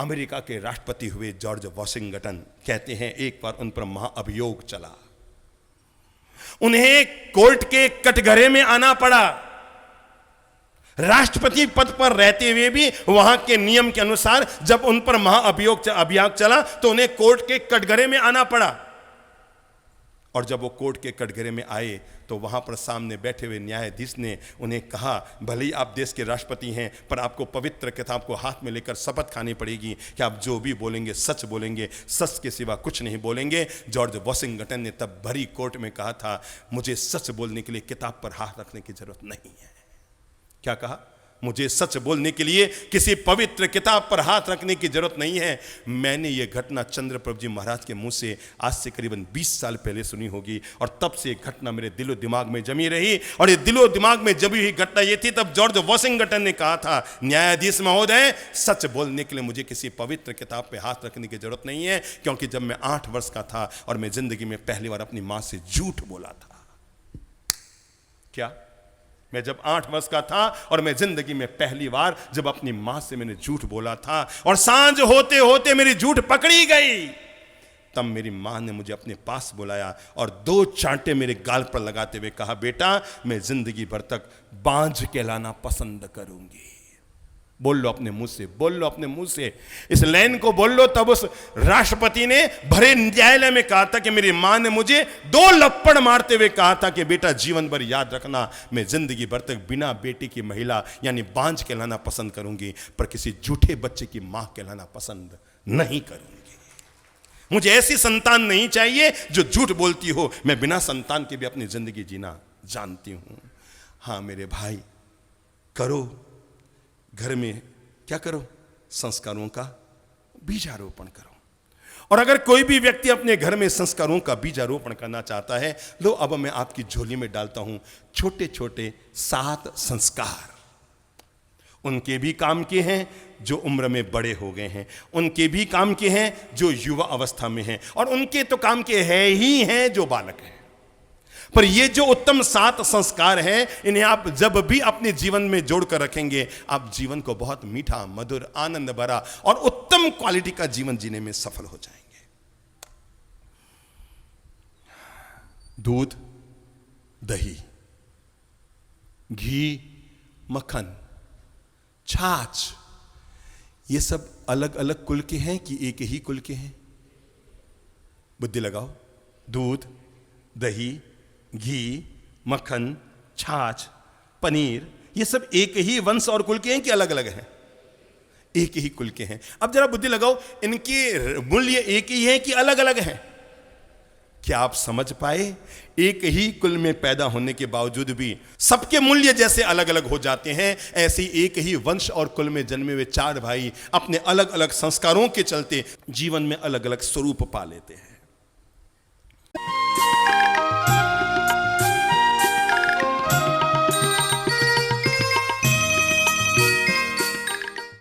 America के राष्ट्रपति हुए जॉर्ज वॉशिंगटन, कहते हैं एक बार उन पर महाअभियोग चला, उन्हें कोर्ट के कटघरे में आना पड़ा। राष्ट्रपति पद पर रहते हुए भी वहां के नियम के अनुसार जब उन पर महाअभियोग चला तो उन्हें कोर्ट के कटघरे में आना पड़ा। और जब वो कोर्ट के कटघरे में आए तो वहां पर सामने बैठे हुए न्यायाधीश ने उन्हें कहा, भले ही आप देश के राष्ट्रपति हैं, पर आपको पवित्र किताब को हाथ में लेकर शपथ खानी पड़ेगी कि आप जो भी बोलेंगे सच बोलेंगे, सच के सिवा कुछ नहीं बोलेंगे। जॉर्ज वॉशिंगटन ने तब भरी कोर्ट में कहा था, मुझे सच बोलने के लिए किताब पर हाथ रखने की जरूरत नहीं है। क्या कहा? मुझे सच बोलने के लिए किसी पवित्र किताब पर हाथ रखने की जरूरत नहीं है। मैंने यह घटना चंद्रप्रभु जी महाराज के मुंह से आज से करीबन 20 साल पहले सुनी होगी, और तब से यह घटना मेरे दिलो दिमाग में जमी रही। और ये दिलो दिमाग में जमी हुई घटना ये थी, तब जॉर्ज वॉशिंगटन ने कहा था, न्यायाधीश महोदय, सच बोलने के लिए मुझे किसी पवित्र किताब पर हाथ रखने की जरूरत नहीं है, क्योंकि जब मैं 8 वर्ष का था और मैं जिंदगी में पहली बार अपनी मां से झूठ बोला था। क्या? मैं जब 8 वर्ष का था और मैं जिंदगी में पहली बार जब अपनी मां से मैंने झूठ बोला था, और सांझ होते होते मेरी झूठ पकड़ी गई, तब मेरी मां ने मुझे अपने पास बुलाया और 2 चांटे मेरे गाल पर लगाते हुए कहा, बेटा, मैं जिंदगी भर तक बांझ कहलाना पसंद करूंगी। बोल लो अपने मुंह से, बोल लो अपने मुंह से, इस लाइन को बोल लो। तब उस राष्ट्रपति ने भरे न्यायालय में कहा था कि मेरी मां ने मुझे 2 लप्पड़ मारते हुए कहा था कि बेटा, जीवन भर याद रखना, मैं जिंदगी भर तक बिना बेटी की महिला यानी बांझ कहलाना पसंद करूंगी, पर किसी झूठे बच्चे की मां कहलाना पसंद नहीं करूंगी। मुझे ऐसी संतान नहीं चाहिए जो झूठ बोलती हो। मैं बिना संतान के भी अपनी जिंदगी जीना जानती हूं। हां मेरे भाई, करो घर में, क्या करो? संस्कारों का बीजारोपण करो। और अगर कोई भी व्यक्ति अपने घर में संस्कारों का बीजारोपण करना चाहता है, लो अब मैं आपकी झोली में डालता हूं छोटे छोटे 7 संस्कार। उनके भी काम के हैं जो उम्र में बड़े हो गए हैं, उनके भी काम के हैं जो युवा अवस्था में हैं, और उनके तो काम के हैं जो बालक हैं। पर ये जो उत्तम 7 संस्कार हैं, इन्हें आप जब भी अपने जीवन में जोड़कर रखेंगे, आप जीवन को बहुत मीठा, मधुर, आनंद भरा और उत्तम क्वालिटी का जीवन जीने में सफल हो जाएंगे। दूध, दही, घी, मक्खन, छाछ, ये सब अलग अलग कुल के हैं कि एक ही कुल के हैं? बुद्धि लगाओ। दूध, दही, घी, मक्खन, छाछ, पनीर, ये सब एक ही वंश और कुल के हैं कि अलग अलग हैं? एक ही कुल के हैं। अब जरा बुद्धि लगाओ, इनके मूल्य एक ही है कि अलग अलग हैं? क्या आप समझ पाए? एक ही कुल में पैदा होने के बावजूद भी सबके मूल्य जैसे अलग अलग हो जाते हैं, ऐसे एक ही वंश और कुल में जन्मे हुए 4 भाई अपने अलग अलग संस्कारों के चलते जीवन में अलग अलग स्वरूप पा लेते हैं।